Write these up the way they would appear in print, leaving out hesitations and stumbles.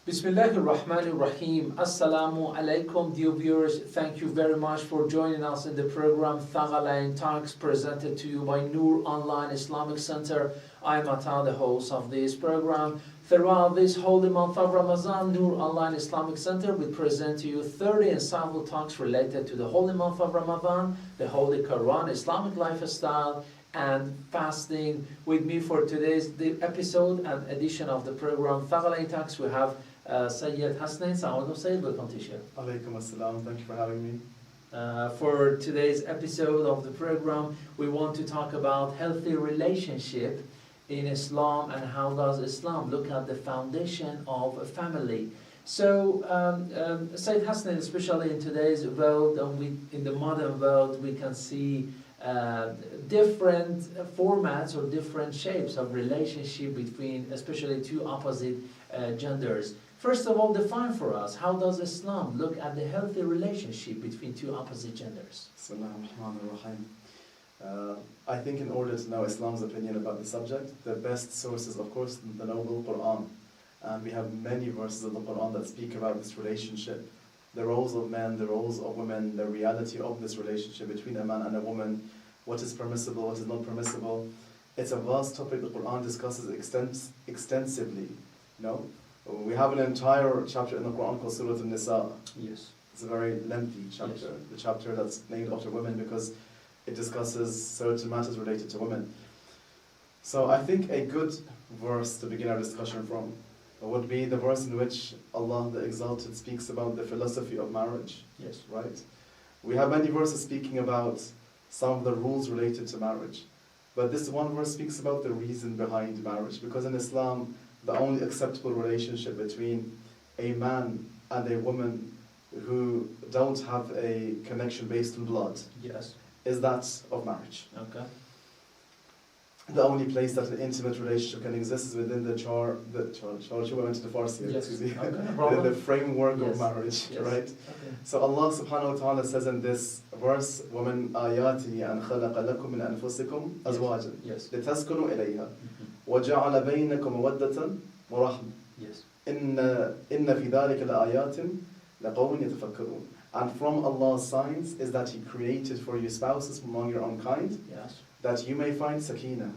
Bismillahir Rahmanir Rahim. Assalamu alaikum, dear viewers. Thank you very much for joining us in the program Thaqalayn Talks, presented to you by Noor Online Islamic Center. I am Ata, the host of this program. Throughout this holy month of Ramadan, Noor Online Islamic Center will present to you 30 insightful talks related to the holy month of Ramadan, the Holy Quran, Islamic lifestyle, and fasting. With me for today's episode and edition of the program Thaqalayn Talks, we have Sayyid Hassanain. Assalamu Sayyid, welcome to share. Alaikum assalam, thank you for having me. For today's episode of the program, we want to talk about healthy relationship in Islam and how does Islam look at the foundation of a family. So, Sayyid Hassanain, especially in today's world, in the modern world, we can see different formats or different shapes of relationship between, especially two opposite genders. First of all, define for us, how does Islam look at the healthy relationship between two opposite genders? I think in order to know Islam's opinion about the subject, the best source is, of course, the noble Quran. And we have many verses of the Quran that speak about this relationship, the roles of men, the roles of women, the reality of this relationship between a man and a woman, what is permissible, what is not permissible. It's a vast topic the Quran discusses extensively. We have an entire chapter in the Quran called Surah An-Nisa. Yes. It's a very lengthy chapter, yes. The chapter that's named after women because it discusses certain matters related to women. So I think a good verse to begin our discussion from would be the verse in which Allah the Exalted speaks about the philosophy of marriage. Yes. Right? We have many verses speaking about some of the rules related to marriage. But this one verse speaks about the reason behind marriage. Because in Islam, the only acceptable relationship between a man and a woman who don't have a connection based on blood, yes, is that of marriage. Okay. The only place that an intimate relationship can exist is within the we went to the Farsi, yes. excuse me, Okay, the framework yes. of marriage, yes. right? Okay. So Allah subhanahu wa ta'ala says in this verse, وَمِنْ آيَاتِهِ أَنْ خَلَقَ لَكُم مِنْ أَنفُسِكُم أَزْوَاجًا Yes. لِتَسْكُنُوا إِلَيْهَا وَجَعَلَ بَيْنَكُمْ مَوَدَّةً وَرَحْمَةً Yes. إِنَّ فِي ذَلِكَ لَآيَاتٍ لَقَوْمٍ يَتَفَكَّرُونَ. And from Allah's signs is that He created for you spouses from among your own kind, Yes. that you may find sakina,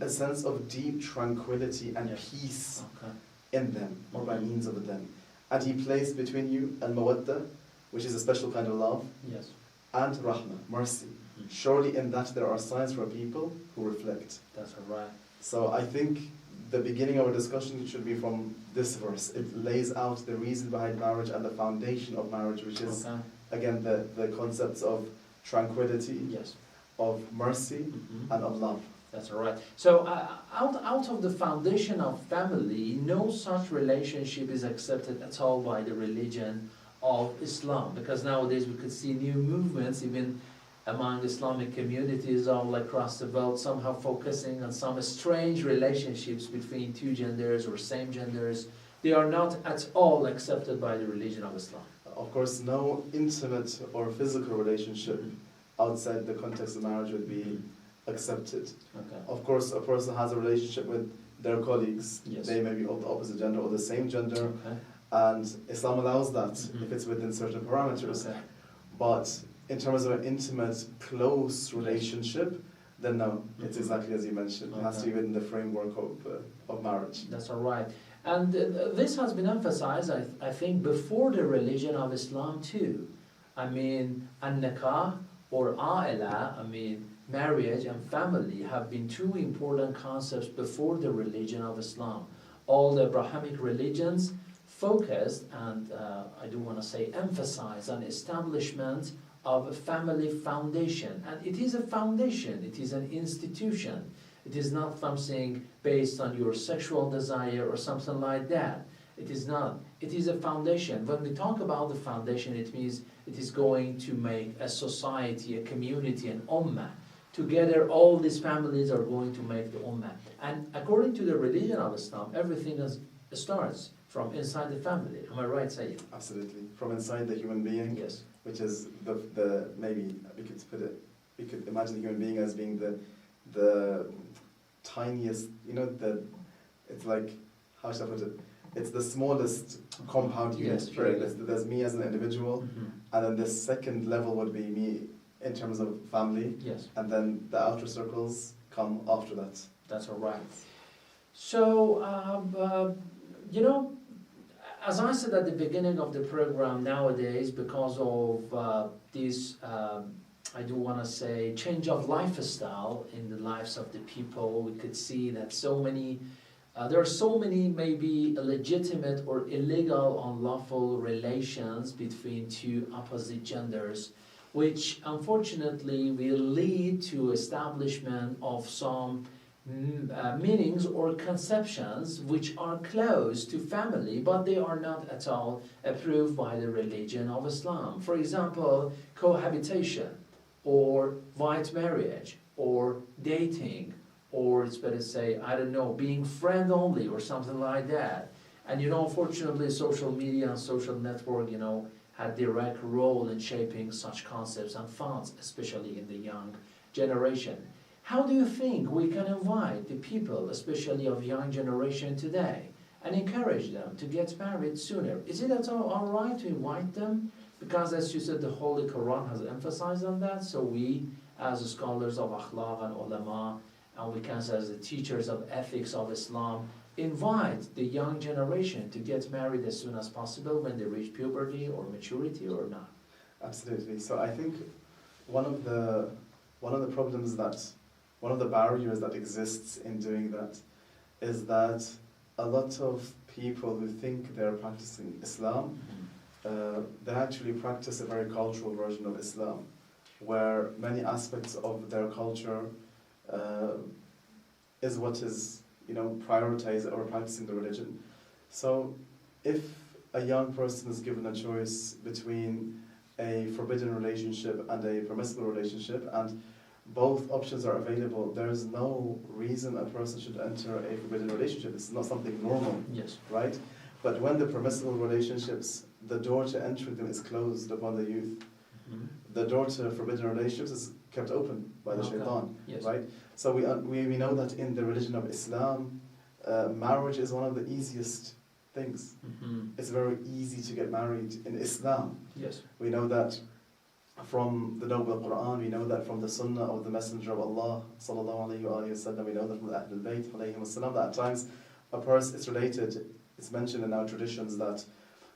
a sense of deep tranquility and yes. peace Okay. in them, or by means of them. And He placed between you al-mawadda, which is a special kind of love, Yes. and rahmah, mercy. Surely in that there are signs for people who reflect. That's all right. So I think the beginning of our discussion should be from this verse. It lays out the reason behind marriage and the foundation of marriage, which is, okay. again, the concepts of tranquility, Yes. of mercy, and of love. That's all right. So out of the foundation of family, no such relationship is accepted at all by the religion of Islam. Because nowadays we could see new movements, even among Islamic communities all across the world, somehow focusing on some strange relationships between two genders or same genders. They are not at all accepted by the religion of Islam. Of course, no intimate or physical relationship outside the context of marriage would be accepted. Okay. Of course, a person has a relationship with their colleagues. Yes. They may be of the opposite gender or the same gender, Okay. and Islam allows that if it's within certain parameters. Okay. But in terms of an intimate, close relationship, then no, it's exactly as you mentioned. It has to be within the framework of marriage. That's all right. And this has been emphasized, I think, before the religion of Islam too. I mean, an-nikah or a'ila, marriage and family have been two important concepts before the religion of Islam. All the Abrahamic religions focused, and I do want to say emphasize, on establishment of a family foundation. And it is a foundation, it is an institution. It is not something based on your sexual desire or something like that. It is not. It is a foundation. When we talk about the foundation, it means it is going to make a society, a community, an ummah. Together, all these families are going to make the ummah. And according to the religion of Islam, everything starts from inside the family. Am I right, Sayyid? Absolutely. From inside the human being, yes. Which is the maybe we could imagine the human being as being the tiniest, it's like, how should I put it? it's the smallest compound unit. Yes, Right? very There's me as an individual, and then the second level would be me in terms of family, Yes, and then the outer circles come after that. that's all right. So, you know, as I said at the beginning of the program, nowadays, because of this, I do want to say, change of lifestyle in the lives of the people, we could see that there are so many maybe illegitimate or illegal, unlawful relations between two opposite genders, which unfortunately will lead to establishment of some meanings or conceptions which are close to family, but they are not at all approved by the religion of Islam. For example, cohabitation, or white marriage, or dating, or it's better to say, I don't know, being friend only, or something like that. And you know, unfortunately, social media and social network, you know, had direct role in shaping such concepts and thoughts, especially in the young generation. How do you think we can invite the people, especially of young generation today, and encourage them to get married sooner? Is it at all right to invite them? Because as you said, the Holy Quran has emphasized on that, so we, as scholars of akhlaq and ulama, and we can say as the teachers of ethics of Islam, invite the young generation to get married as soon as possible when they reach puberty or maturity or not. Absolutely. So I think one of the problems one of the barriers that exists in doing that is that a lot of people who think they're practicing Islam, they actually practice a very cultural version of Islam, where many aspects of their culture is what is, you know, prioritized or practicing the religion. So if a young person is given a choice between a forbidden relationship and a permissible relationship, and both options are available, there is no reason a person should enter a forbidden relationship. It's not something normal, Yes. right? But when the permissible relationships, the door to entering them is closed upon the youth, the door to forbidden relationships is kept open by the shaitan, Yes. right? So we know that in the religion of Islam, marriage is one of the easiest things. It's very easy to get married in Islam. Yes. We know that from the Noble Quran, we know that from the Sunnah of the Messenger of Allah, sallallahu alayhi wa sallam, we know that from the Ahlul Bayt, alayhi wa sallam, that at times a person is related, it's mentioned in our traditions that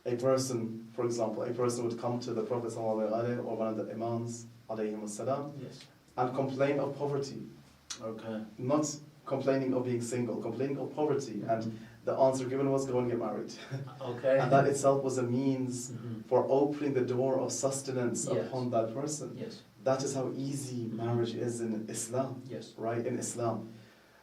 a person, for example, a person would come to the Prophet sallallahu alayhi or one of the Imams, alayhi wa sallam, Yes. and complain of poverty. Okay. Not complaining of being single, complaining of poverty, and the answer given was go and get married. Okay. And that itself was a means for opening the door of sustenance Yes. upon that person. Yes. That is how easy marriage is in Islam, Yes. right? In Islam.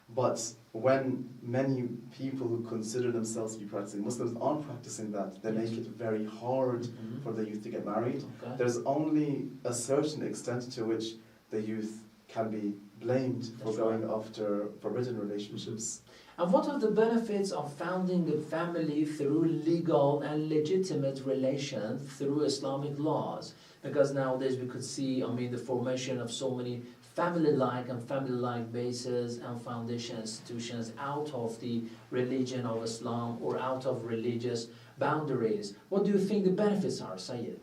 But when many people who consider themselves to be practicing Muslims aren't practicing that, they make it very hard for the youth to get married. Okay. There's only a certain extent to which the youth can be blamed for That's going after forbidden relationships. And what are the benefits of founding a family through legal and legitimate relations through Islamic laws? Because nowadays we could see, the formation of so many family-like bases and foundation institutions out of the religion of Islam or out of religious boundaries. What do you think the benefits are, Sayyid?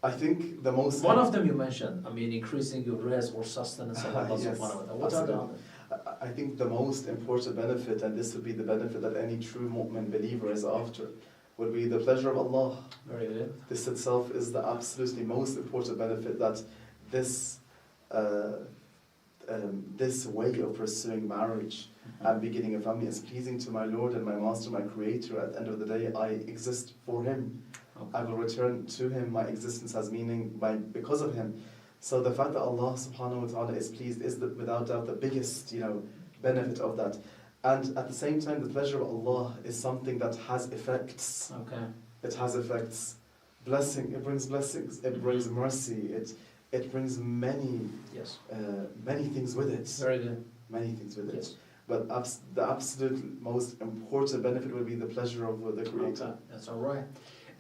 I think the most... One of them you mentioned, increasing your rizq or sustenance of Allah Yes, subhanahu wa ta'ala. What are the others? I think the most important benefit, and this would be the benefit that any true mu'min believer is after, would be the pleasure of Allah. Very good. This itself is the absolutely most important benefit, that this way of pursuing marriage and beginning a family is pleasing to my Lord and my Master, my Creator. At the end of the day, I exist for Him. Okay. I will return to Him. My existence has meaning because of Him. So the fact that Allah subhanahu wa ta'ala is pleased is without doubt the biggest, benefit of that. And at the same time, the pleasure of Allah is something that has effects. Okay. It has effects. Blessing, it brings blessings. It brings mercy. It brings many things with it. Very good. Many things with it. Yes. But the absolute most important benefit will be the pleasure of the Creator. Okay. That's all right.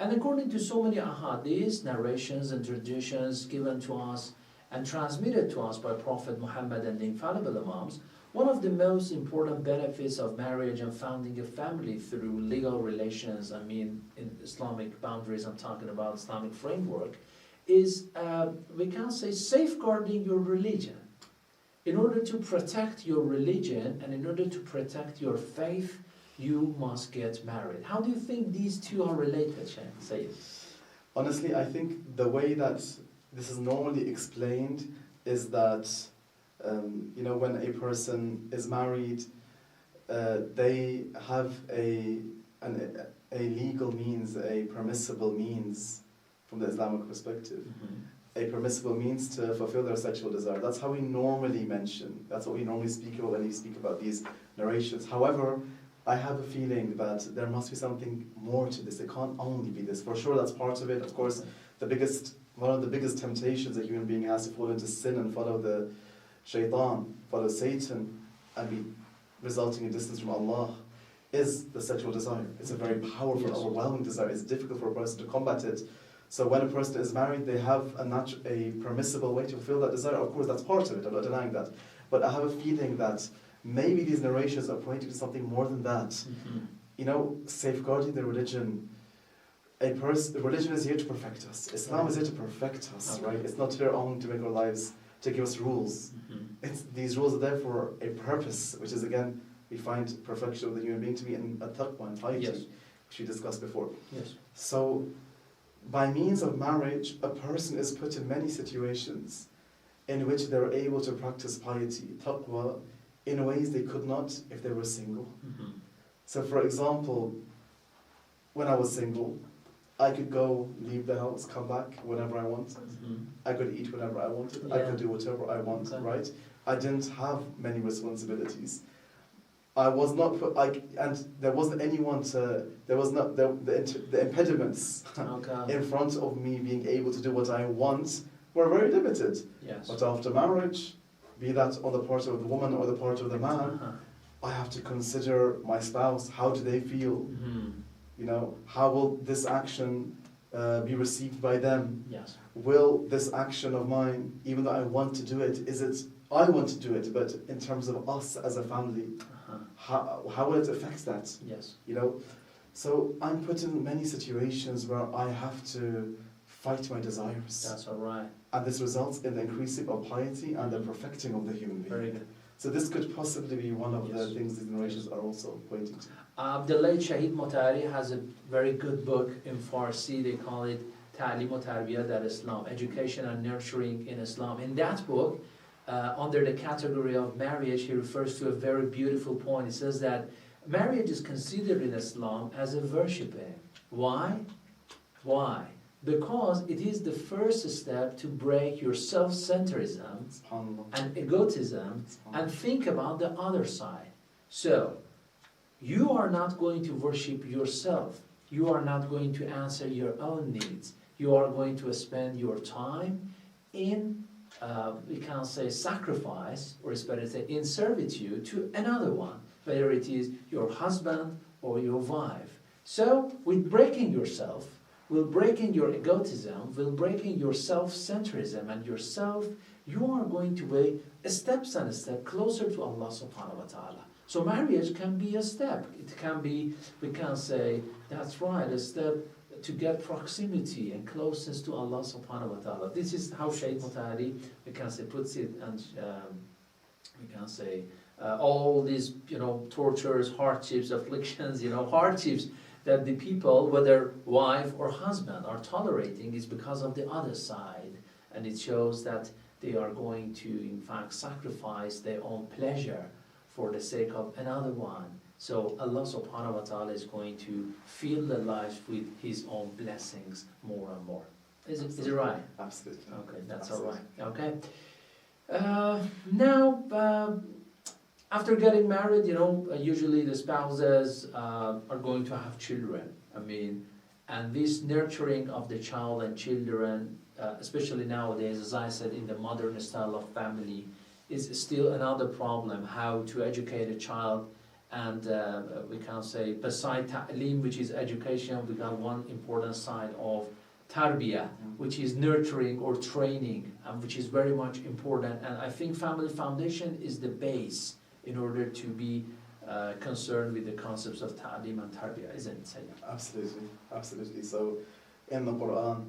And according to so many ahadith, narrations and traditions given to us and transmitted to us by Prophet Muhammad and the infallible Imams, One of the most important benefits of marriage and founding a family through legal relations, I mean, in Islamic boundaries, I'm talking about Islamic framework, is, we can say, safeguarding your religion. In order to protect your religion and in order to protect your faith, you must get married. How do you think these two are related, Sayyid? Honestly, I think the way that this is normally explained is that, when a person is married, they have a legal means, a permissible means from the Islamic perspective. A permissible means to fulfill their sexual desire. That's how we normally mention, that's what we normally speak about when we speak about these narrations. However, I have a feeling that there must be something more to this. It can't only be this. For sure, that's part of it. Of course, one of the biggest temptations a human being has to fall into sin and follow the shaitan, follow Satan, and be resulting in distance from Allah, is the sexual desire. It's a very powerful, overwhelming desire. It's difficult for a person to combat it. So when a person is married, they have a permissible way to fulfill that desire. Of course, that's part of it. I'm not denying that. But I have a feeling that maybe these narrations are pointing to something more than that. Safeguarding the religion. Religion is here to perfect us. Islam is here to perfect us, right? It's not here only to make our lives, to give us rules. These rules are there for a purpose, which is, again, we find perfection of the human being to be in taqwa and piety, which we discussed before. Yes. So, by means of marriage, a person is put in many situations in which they're able to practice piety, taqwa, in ways they could not if they were single. So, for example, when I was single, I could go, leave the house, come back whenever I wanted. I could eat whenever I wanted. I could do whatever I wanted, right? I didn't have many responsibilities. I was not and there wasn't anyone there was not, the impediments in front of me being able to do what I want were very limited. Yes. But after marriage, be that on the part of the woman or the part of the man, I have to consider my spouse. How do they feel? How will this action be received by them? Yes. Will this action of mine, even though I want to do it, I want to do it, but in terms of us as a family, how will it affect that? Yes. So I'm put in many situations where I have to fight my desires. That's all right. And this results in the increasing of piety and the perfecting of the human being. Very good. So this could possibly be one of the things these narrations are also pointing to. The late Shahid Motari has a very good book in Farsi. They call it Ta'lim wa Tarbiyat Dar Islam, Education and Nurturing in Islam. In that book, under the category of marriage, he refers to a very beautiful point. He says that marriage is considered in Islam as a worshiping. Why? Why? Because it is the first step to break your self-centerism and egotism and think about the other side. So, you are not going to worship yourself. You are not going to answer your own needs. You are going to spend your time in, we can say, sacrifice, or it's better to say, in servitude to another one, whether it is your husband or your wife. So, with breaking yourself, will breaking your egotism, will breaking your self-centerism and yourself, you are going to be steps and a step closer to Allah subhanahu wa ta'ala. So marriage can be a step. It can be, we can say, that's right, a step to get proximity and closeness to Allah subhanahu wa ta'ala. This is how Shaykh Mutahari, we can say, puts it, and we can say, all these, tortures, hardships, afflictions, hardships that the people, whether wife or husband, are tolerating is because of the other side. And it shows that they are going to, in fact, sacrifice their own pleasure for the sake of another one. So Allah subhanahu wa ta'ala is going to fill their lives with His own blessings more and more. Is it right? Absolutely. Okay, that's Absolutely. all right. Okay. Now, after getting married, usually the spouses are going to have children. And this nurturing of the child and children, especially nowadays, as I said, in the modern style of family, is still another problem, how to educate a child. And we can say, beside ta'lim, which is education, we got one important side of tarbiyah, which is nurturing or training, which is very much important. And I think family foundation is the base in order to be concerned with the concepts of ta'lim and tarbiyah, isn't it, Sayyid? Absolutely, absolutely. So in the Quran,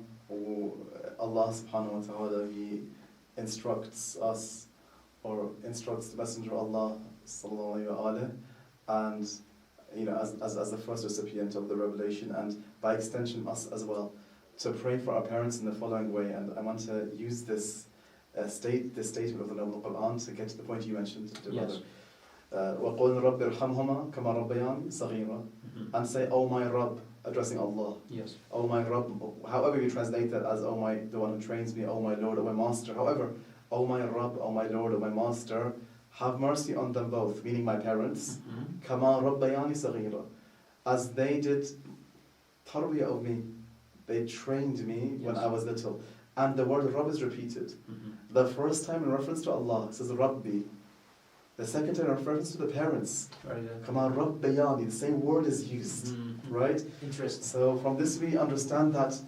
Allah subhanahu wa ta'ala, He instructs us, or instructs the Messenger of Allah sallallahu alayhi wa and as the first recipient of the revelation, and by extension us as well, to pray for our parents in the following way. And I want to use this statement of the Noble Quran to get to the point you mentioned, dear brother. وَقُلْ رَبِّ ارْحَمْهُمَا كَمَا رَبَّيَانِي صَغِيرًا, and say, "Oh my Rabb," addressing Allah. Yes. "Oh my Rabb," however you translate that as, "Oh my, the one who trains me, oh my Lord, oh my Master." However, "Oh my Rabb, oh my Lord, oh my Master, have mercy on them both," meaning my parents. "Kama rabbayani saghira," as they did tarbiyah of me, they trained me when I was little. And the word Rabb is repeated. The first time in reference to Allah, it says Rabbi. The second time in reference to the parents. Very good. Kama rabbayani, the same word is used, right? Interesting. So from this we understand that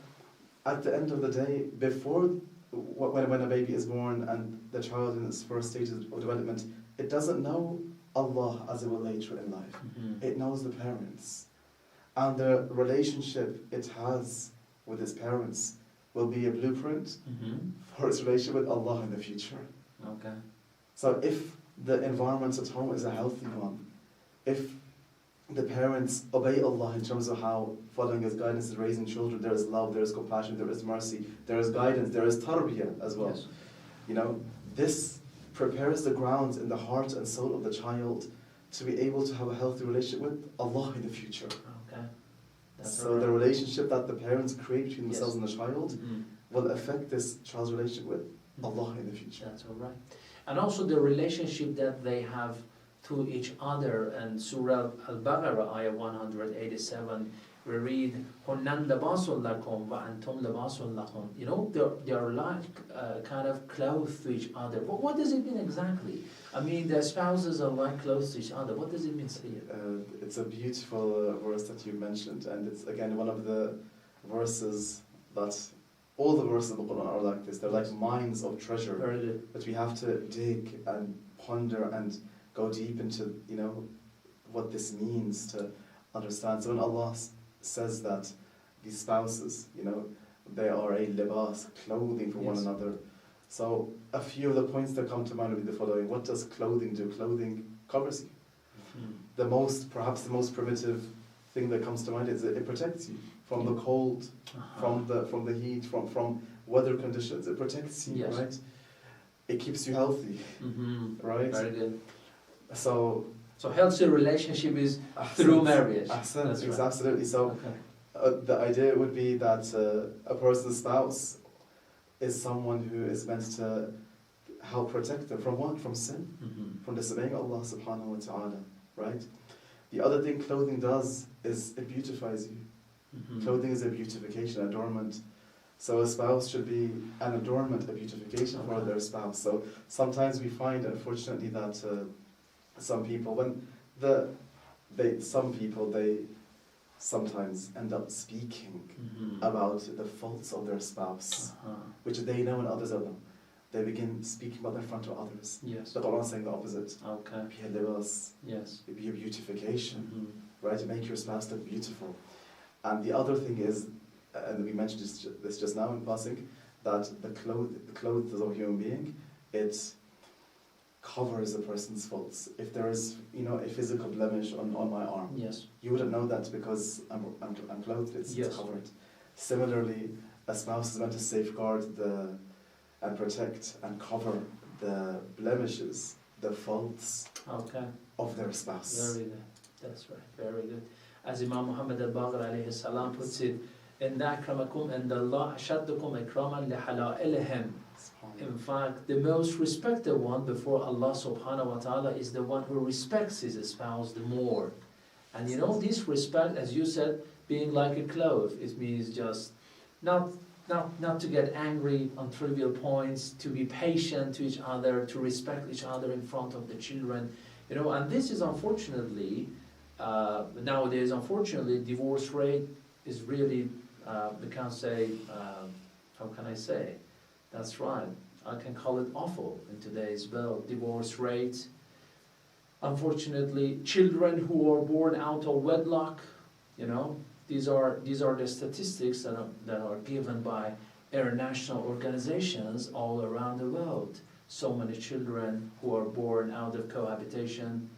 at the end of the day, before when a baby is born and the child in its first stages of development, it doesn't know Allah as it will later in life. It knows the parents. And the relationship it has with its parents will be a blueprint for its relationship with Allah in the future. Okay. So if the environment at home is a healthy one, if the parents obey Allah in terms of how following His guidance is raising children, there is love, there is compassion, there is mercy, there is guidance, there is tarbiyah as well. Yes. This prepares the grounds in the heart and soul of the child to be able to have a healthy relationship with Allah in the future. Okay. So the relationship that the parents create between themselves and the child will affect this child's relationship with Allah in the future. That's all right. And also the relationship that they have to each other. And Surah Al-Baqarah, ayah 187, we read, "Hunnan labasun lakum wa antum labasun lakum." They are like kind of clothes to each other. But what does it mean exactly? I mean, the spouses are like clothes to each other. What does it mean here? It's a beautiful verse that you mentioned, and it's again one of the verses that all the verses of the Quran are like this. They're like mines of treasure that we have to dig and ponder and go deep into, what this means to understand. So when Allah says that these spouses, they are a libas, clothing for one another. So a few of the points that come to mind will be the following. What does clothing do? Clothing covers you. Perhaps the most primitive thing that comes to mind is that it protects you from the cold, from the heat, from weather conditions. It protects you, right? It keeps you healthy, right? Very good. So healthy relationship is through marriage. Absolutely. So the idea would be that a person's spouse is someone who is meant to help protect them from what? From sin, from disobeying Allah subhanahu wa ta'ala, right? The other thing clothing does is it beautifies you. Clothing is a beautification, adornment. So a spouse should be an adornment, a beautification for their spouse. So sometimes we find, unfortunately, that some people sometimes end up speaking about the faults of their spouse, which they know and others don't know. They begin speaking about them in front of others. Yes. The Quran is saying the opposite. Okay. Be a libas. Yes. Be a beautification, right? To make your spouse look beautiful. And the other thing is, and we mentioned this just now in passing, that the clothes of a human being, it covers a person's faults. If there is, a physical blemish on my arm, you wouldn't know that because I'm clothed. It's covered. Similarly, a spouse is meant to safeguard and protect and cover the blemishes, the faults of their spouse. Very good. That's right. Very good. As Imam Muhammad al-Baqir alayhi salam puts it, "Inna akramakum indallah ashaddukum ikraman lihala'ilihim." In fact, the most respected one before Allah subhanahu wa ta'ala is the one who respects his spouse the more. And this respect, as you said, being like a cloth, it means just not to get angry on trivial points, to be patient to each other, to respect each other in front of the children. And this is unfortunately, nowadays, divorce rate is really, we can't say, how can I say? That's right. I can call it awful in today's world. Divorce rate Unfortunately, children who are born out of wedlock, you know, these are the statistics that are given by international organizations all around the world. So many children who are born out of cohabitation.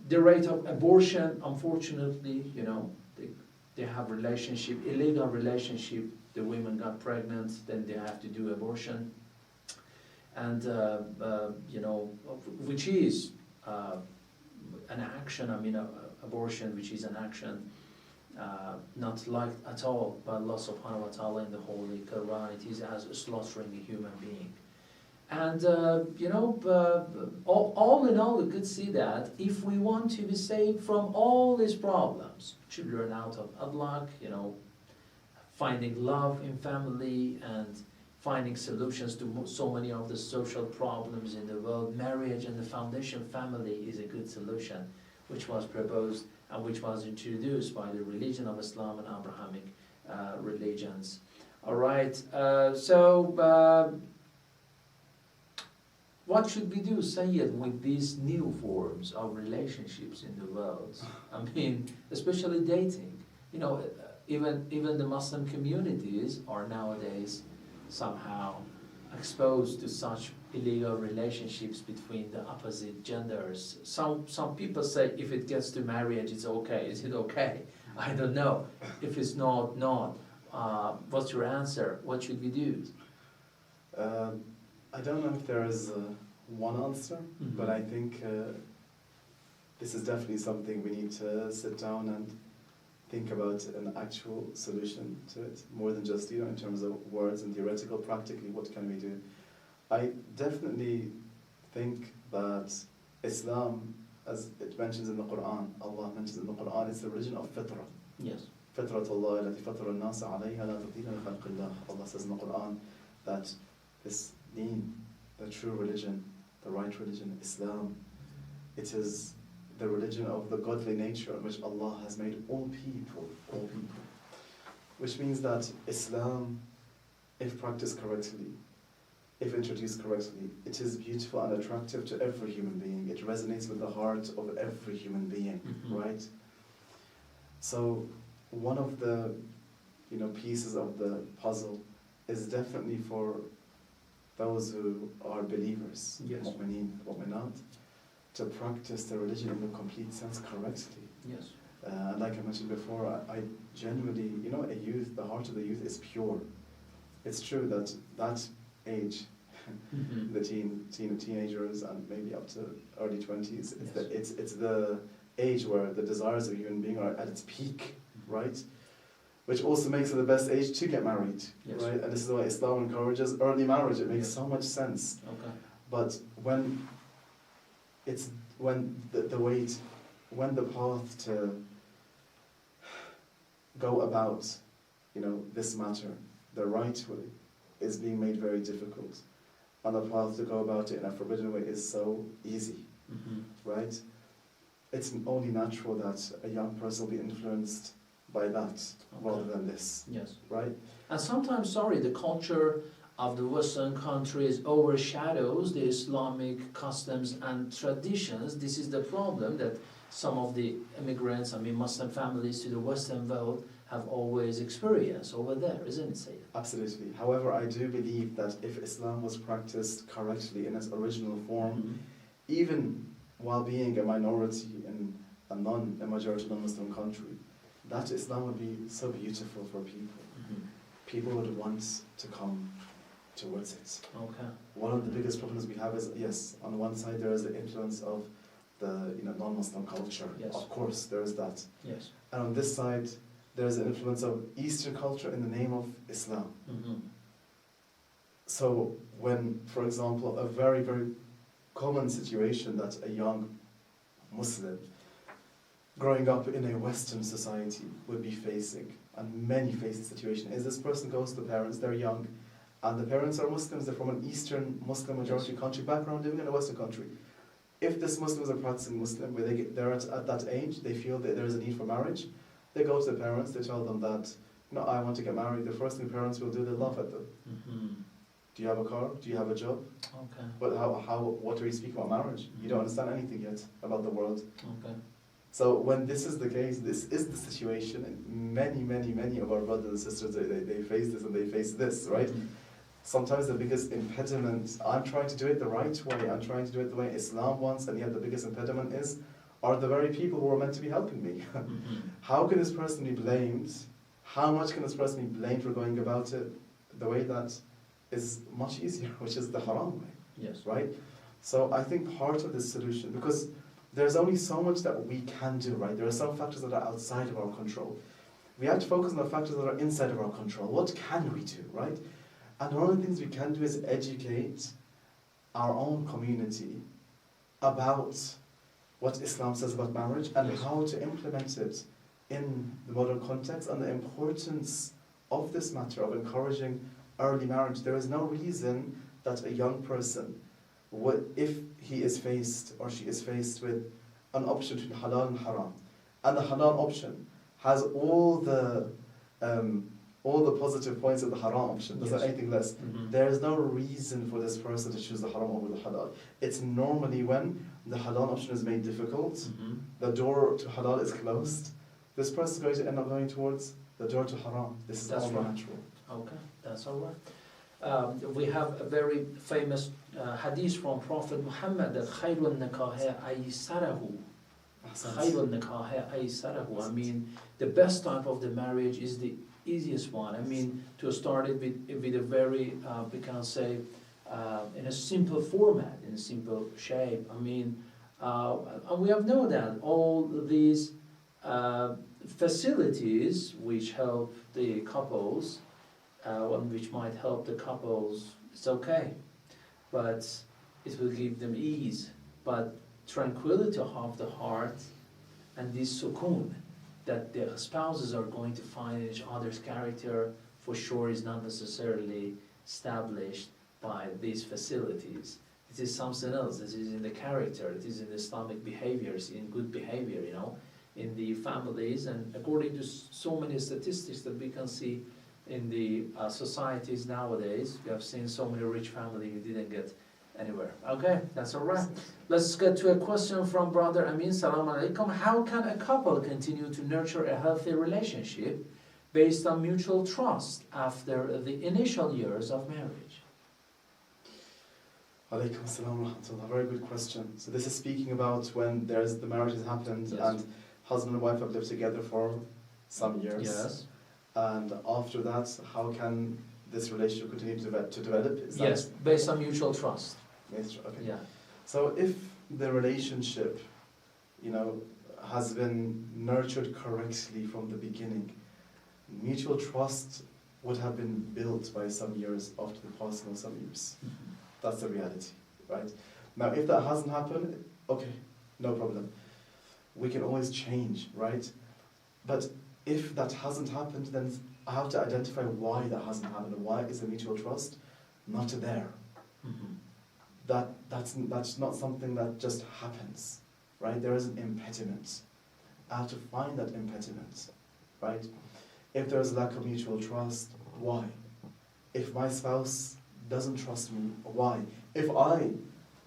The rate of abortion, unfortunately, you know, they have illegal relationship, the women got pregnant, then they have to do abortion. And, you know, which is an action, I mean, abortion, which is an action not liked at all by Allah subhanahu wa ta'ala in the Holy Quran. It is as slaughtering a human being. And, you know, all in all, we could see that if we want to be saved from all these problems, children out of wedlock, you know, finding love in family and finding solutions to so many of the social problems in the world, marriage and the foundation family is a good solution, which was proposed and which was introduced by the religion of Islam and Abrahamic religions. All right, what should we do, Sayyid, with these new forms of relationships in the world? I mean, especially dating. You know, even the Muslim communities are nowadays somehow exposed to such illegal relationships between the opposite genders. Some people say if it gets to marriage, it's okay. Is it okay? I don't know. If it's not. What's your answer? What should we do? I don't know if there is one answer, but I think this is definitely something we need to sit down and think about an actual solution to it, more than just, you know, in terms of words and theoretical, practically, what can we do? I definitely think that Islam, as it mentions in the Quran, Allah mentions in the Quran, it's the religion of fitrah. Yes. فطرة الله التي فطر الناس عليها لا تبديل لخلق الله. Allah says in the Quran that this deen, the true religion, the right religion, Islam, it is the religion of the godly nature in which Allah has made all people. Which means that Islam, if practiced correctly, if introduced correctly, it is beautiful and attractive to every human being. It resonates with the heart of every human being, right? So one of the, you know, pieces of the puzzle is definitely for those who are believers, yes, mu'mineen, mu'minat, to practice the religion in the complete sense correctly. Yes. Like I mentioned before, I genuinely, you know, the heart of the youth is pure. It's true that that age, the teenagers and maybe up to early 20s, it's the age where the desires of a human being are at its peak, right? Which also makes it the best age to get married, yes, right? And this is why Islam encourages early marriage. It makes so much sense. Okay. But when the path to go about, you know, this matter the right way is being made very difficult, and the path to go about it in a forbidden way is so easy, right? It's only natural that a young person will be influenced by that rather than this. Yes. Right? And sometimes, the culture of the Western countries overshadows the Islamic customs and traditions. This is the problem that some of the immigrants, Muslim families to the Western world have always experienced over there, isn't it, Sayyid? Absolutely. However, I do believe that if Islam was practiced correctly in its original form, even while being a minority in a majority non-Muslim country, that Islam would be so beautiful for people. People would want to come towards it. Okay. One of the biggest problems we have is, yes, on one side there is the influence of the non-Muslim culture. Yes. Of course, there is that. Yes. And on this side, there is the influence of Eastern culture in the name of Islam. So when, for example, a very, very common situation that a young Muslim growing up in a Western society would be facing, and many face the situation, is this person goes to the parents, they're young, and the parents are Muslims, they're from an Eastern Muslim majority country background, living in a Western country. If this Muslim is a practicing Muslim, where they're at that age, they feel that there is a need for marriage, they go to the parents, they tell them that, I want to get married. The first thing parents will do, they laugh at them. Do you have a car? Do you have a job? Okay. But what are you speaking about marriage? You don't understand anything yet about the world. Okay. So when this is the case, this is the situation, and many of our brothers and sisters, they face this and they face this, right? Mhm. Sometimes the biggest impediment, I'm trying to do it the right way, I'm trying to do it the way Islam wants, and yet the biggest impediment are the very people who are meant to be helping me. Mhm. How can this person be blamed? How much can this person be blamed for going about it the way that is much easier, which is the haram way, Yes. right? So I think part of the solution, because there's only so much that we can do, right? There are some factors that are outside of our control. We have to focus on the factors that are inside of our control. What can we do, right? And one of the things we can do is educate our own community about what Islam says about marriage and Yes. how to implement it in the modern context, and the importance of this matter of encouraging early marriage. There is no reason that a young person if he is faced or she is faced with an option between halal and haram, and the halal option has all the positive points of the haram option, doesn't Yes. anything less, Mhm. there is no reason for this person to choose the haram over the halal. It's normally when the halal option is made difficult, Mhm. the door to halal is closed, this person is going to end up going towards the door to haram. This is That's all right. natural. Okay, that's all right. We have a very famous hadith from Prophet Muhammad that khayrun nikahi aysarahu. Khayrun nikahi aysarahu. I mean, the best type of the marriage is the easiest one. I mean, to start it with a very, we can say, in a simple format, in a simple shape. I mean, and we have known that all these facilities which help the couples, one which might help the couples, it's okay, but it will give them ease. But tranquility of the heart and this sukoon that the spouses are going to find in each other's character, for sure is not necessarily established by these facilities. It is something else. It is in the character, it is in Islamic behaviors, in good behavior, in the families, and according to so many statistics that we can see in the societies nowadays, we have seen so many rich families who didn't get anywhere. Okay, that's all right. Let's get to a question from Brother Amin. Salam alaikum. How can a couple continue to nurture a healthy relationship based on mutual trust after the initial years of marriage? Alaikum assalam wa rahmatullah. Very good question. So this is speaking about when the marriage has happened, Yes. and husband and wife have lived together for some years. Yes. And after that, how can this relationship continue to develop? Is that Yes, based on mutual trust. Okay. Yeah. So if the relationship, has been nurtured correctly from the beginning, mutual trust would have been built by some years after the passing of some years. That's the reality, right? Now, if that hasn't happened, okay, no problem. We can always change, right? But if that hasn't happened, then I have to identify why that hasn't happened, and why is the mutual trust not there. Mhm. That's not something that just happens, right? There is an impediment. I have to find that impediment, right? If there is lack of mutual trust, why? If my spouse doesn't trust me, why? If I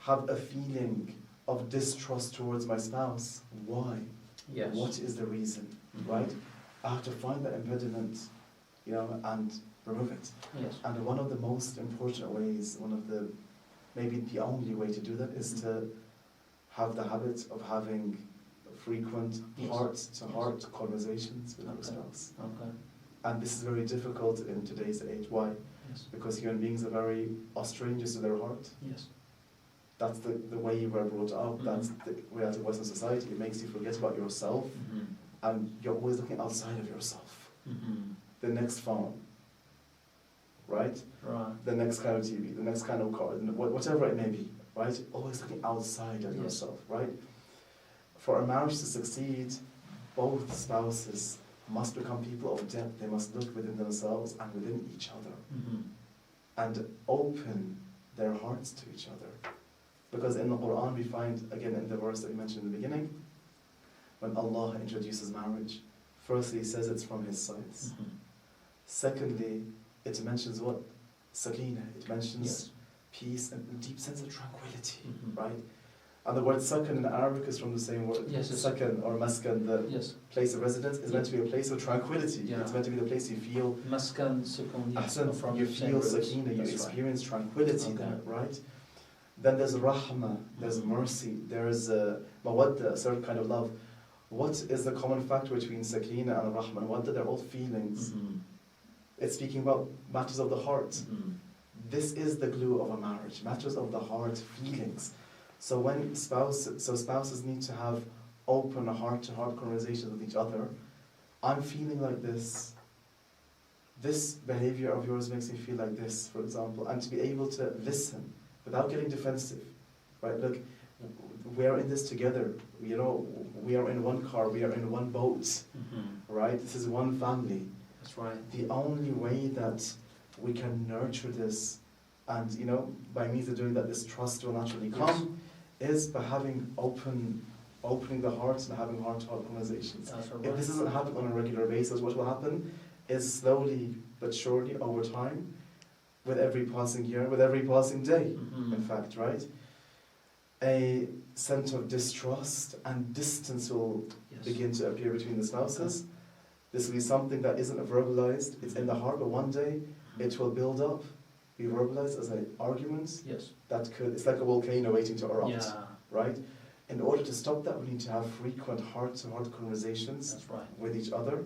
have a feeling of distrust towards my spouse, why? Yes. What is the reason, Mhm. right? I have to find that impediment, and remove it. Yes. And one of the most important ways, maybe the only way to do that, is to have the habit of having frequent Yes. heart-to-heart conversations with your Okay. spouse. Okay. And this is very difficult in today's age. Why? Yes. Because human beings are strangers to their heart. Yes. That's the way you were brought up. Mhm. That's the way it was in society. It makes you forget about yourself, Mhm. and you're always looking outside of yourself. Mhm. The next phone, right? Right. The next kind of TV, the next kind of car, whatever it may be, right? Always looking outside of Yes. yourself, right? For a marriage to succeed, both spouses must become people of depth. They must look within themselves and within each other, Mhm. and open their hearts to each other. Because in the Quran we find, again in the verse that we mentioned in the beginning, when Allah introduces marriage, firstly He says it's from His sides. Mhm. Secondly, it mentions what? sakina, it mentions Yes. peace and a deep sense of tranquility, Mhm. right? And the word sakan in Arabic is from the same word. Yes, yes. Sakan or maskan, the Yes. place of residence, is meant to be a place of tranquility. Yeah. It's meant to be the place you feel Maskan, sukun, yes, ahsan, from you the same feel roots. sakina, you That's right. experience tranquility Okay. there, right? Then there's rahmah, there's mercy, there's mawadda, a certain kind of love. What is the common factor between sakina and rahmah? Mawadda, they're all feelings. Mhm. It's speaking about matters of the heart. Mhm. This is the glue of a marriage, matters of the heart, feelings. So when spouses need to have open heart-to-heart conversations with each other. I'm feeling like this. This behavior of yours makes me feel like this, for example, and to be able to listen without getting defensive, right? Look, we are in this together. You know, we are in one car, we are in one boat, right? This is one family. That's right. The only way that we can nurture this, and you know, by means of doing that, this trust will naturally come, is by having opening the hearts and having heart-to-heart conversations. That's right. If this doesn't happen on a regular basis, what will happen is slowly but surely over time, with every passing year, with every passing day, in fact, right? A sense of distrust and distance will begin to appear between the spouses. This will be something that isn't verbalized, it's in the heart, but one day it will build up, be verbalized as an argument. Yes. That could, it's like a volcano waiting to erupt, Yeah. right? In order to stop that, we need to have frequent heart-to-heart conversations That's right. with each other.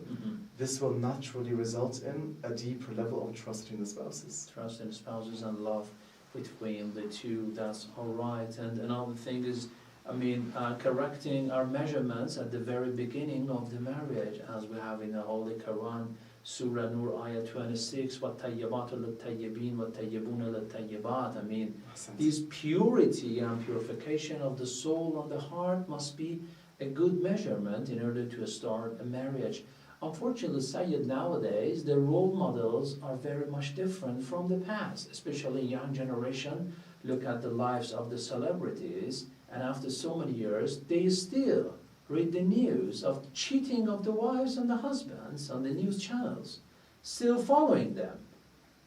This will naturally result in a deeper level of trust between the spouses. Trust in spouses and love between the two, that's all right. And another thing is, I mean, correcting our measurements at the very beginning of the marriage, as we have in the Holy Quran, Surah Nur, Ayah 26, وَالطَّيِّبَاتُ لِلطَّيِّبِينَ وَالطَّيِّبُونَ لِلطَّيِّبَاتِ. I mean, this purity and purification of the soul and the heart must be a good measurement in order to start a marriage. Unfortunately, Sayyid, nowadays, the role models are very much different from the past, especially young generation. Look at the lives of the celebrities, and after so many years, they still read the news of cheating of the wives and the husbands on the news channels, still following them.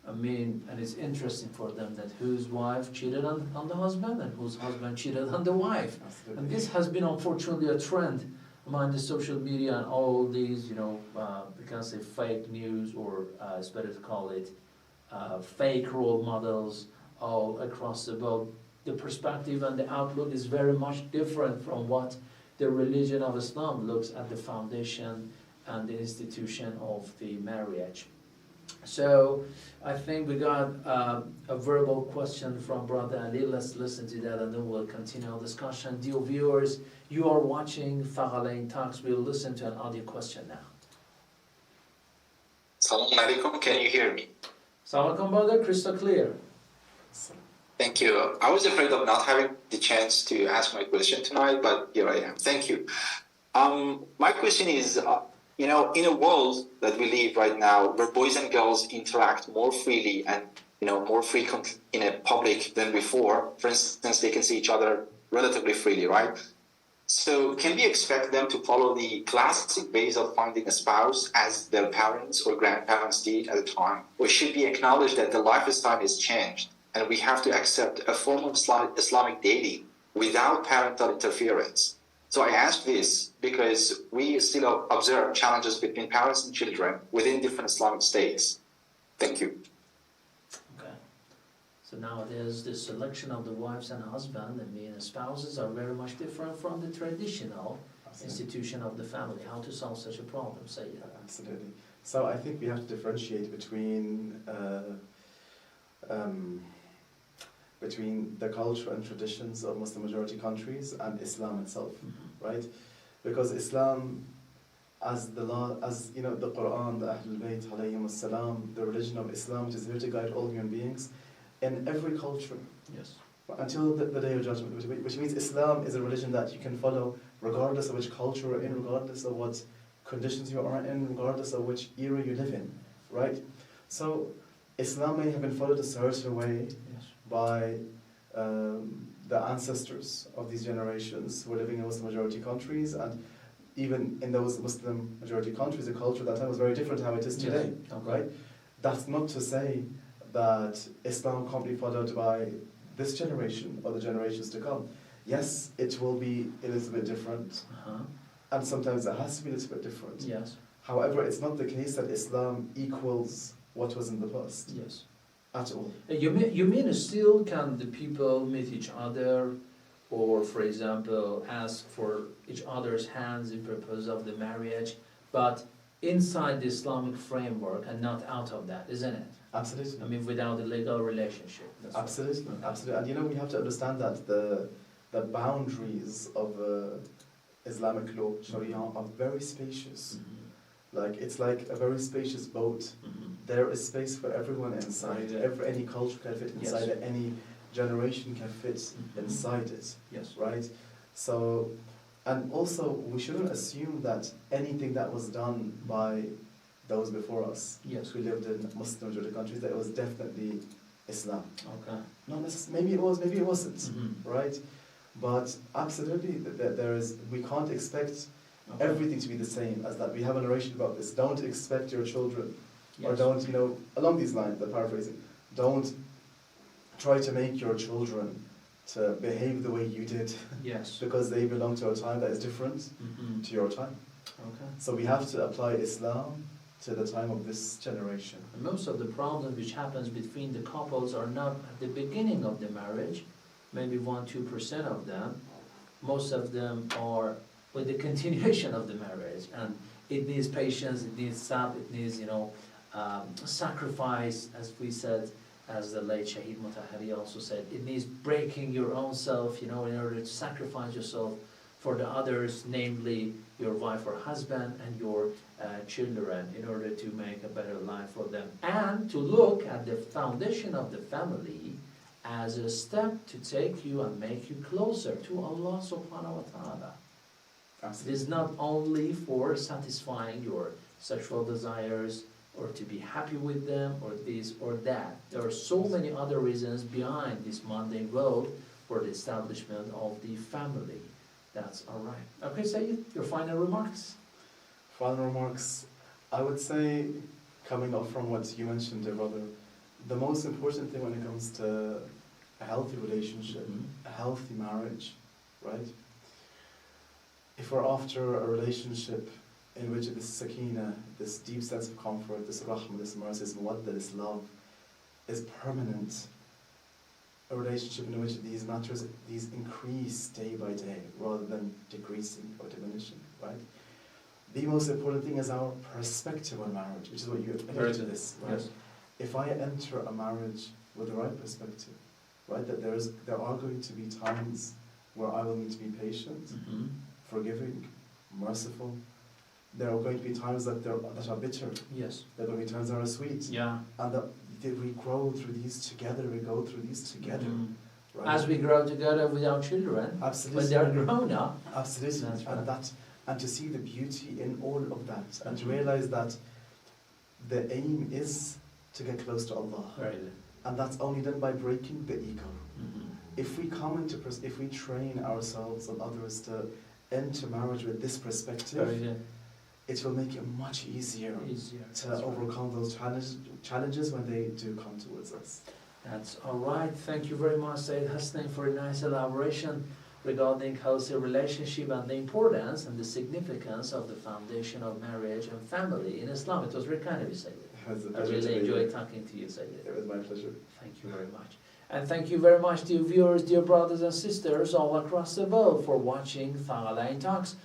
I mean, and it's interesting for them that whose wife cheated on the husband and whose husband cheated on the wife. Absolutely. And this has been unfortunately a trend among the social media and all these, you know, we can say fake news, or it's better to call it fake role models all across the board. The perspective and the outlook is very much different from what the religion of Islam looks at the foundation and the institution of the marriage. So I think we got a verbal question from Brother Ali. Let's listen to that and then we'll continue our discussion. Dear viewers, you are watching Thaqalayn Talks. We'll listen to an audio question now. Assalamu alaikum, can you hear me? Assalamu alaikum, brother, crystal clear. Thank you. I was afraid of not having the chance to ask my question tonight, but here I am. Thank you. My question is, you know, in a world that we live right now, where boys and girls interact more freely and, you know, more frequently in a public than before, for instance, they can see each other relatively freely, right? So can we expect them to follow the classic ways of finding a spouse as their parents or grandparents did at the time? Or should we acknowledge that the lifestyle has changed and we have to accept a form of Islamic dating without parental interference? So I ask this because we still observe challenges between parents and children within different Islamic states. Thank you. Okay. So nowadays, the selection of the wives and husband, I mean, spouses are very much different from the traditional institution of the family. How to solve such a problem, Sayyid? Absolutely. So I think we have to differentiate between the culture and traditions of Muslim majority countries and Islam itself, right? Because Islam, as you know, the Quran, the Ahlul Bayt alayhim as-salam, the religion of Islam, it is here to guide all human beings in every culture. Yes. Until the day of judgment, which means Islam is a religion that you can follow regardless of which culture you're in, regardless of what conditions you are in, regardless of which era you live in, right? So Islam may have been followed a certain way by the ancestors of these generations who were living in Muslim majority countries, and even in those Muslim majority countries, the culture at that time was very different to how it is today, right? That's not to say that Islam can't be followed by this generation or the generations to come. Yes, it will be a little bit different, and sometimes it has to be a little bit different. Yes. However, it's not the case that Islam equals what was in the past. Yes. At all. You mean still can the people meet each other, or for example ask for each other's hands in purpose of the marriage, but inside the Islamic framework and not out of that, isn't it? Absolutely. I mean, without a legal relationship. That's Absolutely, right. absolutely. And you know, we have to understand that the boundaries of Islamic law, Sharia, are very spacious. Like, it's like a very spacious boat. There is space for everyone inside. Right. Any culture can fit inside it. Any generation can fit inside it. Yes. Right? So, and also, we shouldn't assume that anything that was done by those before us, Yes. who lived in Muslim majority countries, that it was definitely Islam. Okay. Not necessarily. Maybe it was. Maybe it wasn't. Mhm. Right? But absolutely, there is. We can't expect Okay. everything to be the same as that. We have a narration about this. Don't expect your children, or Yes. don't, along these lines, I'm paraphrasing, don't try to make your children to behave the way you did, Yes. because they belong to a time that is different to your time. Okay. So we have to apply Islam to the time of this generation. And most of the problems which happens between the couples are not at the beginning of the marriage, maybe 1-2% of them. Most of them are with the continuation of the marriage, and it needs patience, it needs sabr, it needs sacrifice, as we said, as the late Shaheed Mutahari also said, it needs breaking your own self, in order to sacrifice yourself for the others, namely your wife or husband and your children, in order to make a better life for them, and to look at the foundation of the family as a step to take you and make you closer to Allah subhanahu wa ta'ala. It Absolutely. is not only for satisfying your sexual desires or to be happy with them or this or that. There are so many other reasons behind this mundane world for the establishment of the family. That's all right. Okay, Sayyid, your final remarks. Final remarks. I would say, coming off from what you mentioned, dear brother, the most important thing when it comes to a healthy relationship, a healthy marriage, right? If we're after a relationship in which this sakina, this deep sense of comfort, this rahmah, this mercy, this mawadda, this love, is permanent, a relationship in which these matters, these increase day by day, rather than decreasing or diminishing, right? The most important thing is our perspective on marriage, which is what you alluded to this, right? Yes. If I enter a marriage with the right perspective, right, that there are going to be times where I will need to be patient, forgiving, merciful. There are going to be times that are bitter. Yes. There are going to be times that are sweet. Yeah. And that we grow through these together. We go through these together. Right? As we grow together with our children, Absolutely. when they're grown up. Absolutely. That's right. And to see the beauty in all of that, and to realize that the aim is to get close to Allah. Very good. And that's only done by breaking the ego. If we if we train ourselves and others to enter marriage with this perspective, Very good. it will make it much easier Easier. to That's right. overcome those challenges when they do come towards us. That's all right. Thank you very much, Sayyid Hassanain, for a nice elaboration regarding healthy relationship and the importance and the significance of the foundation of marriage and family in Islam. It was very kind of you, Sayyid. It was a I pleasure to really be enjoyed here. talking to you, Sayyid. It was my pleasure. Thank you very much. And thank you very much, dear viewers, dear brothers and sisters all across the world for watching Thaqalayn Talks.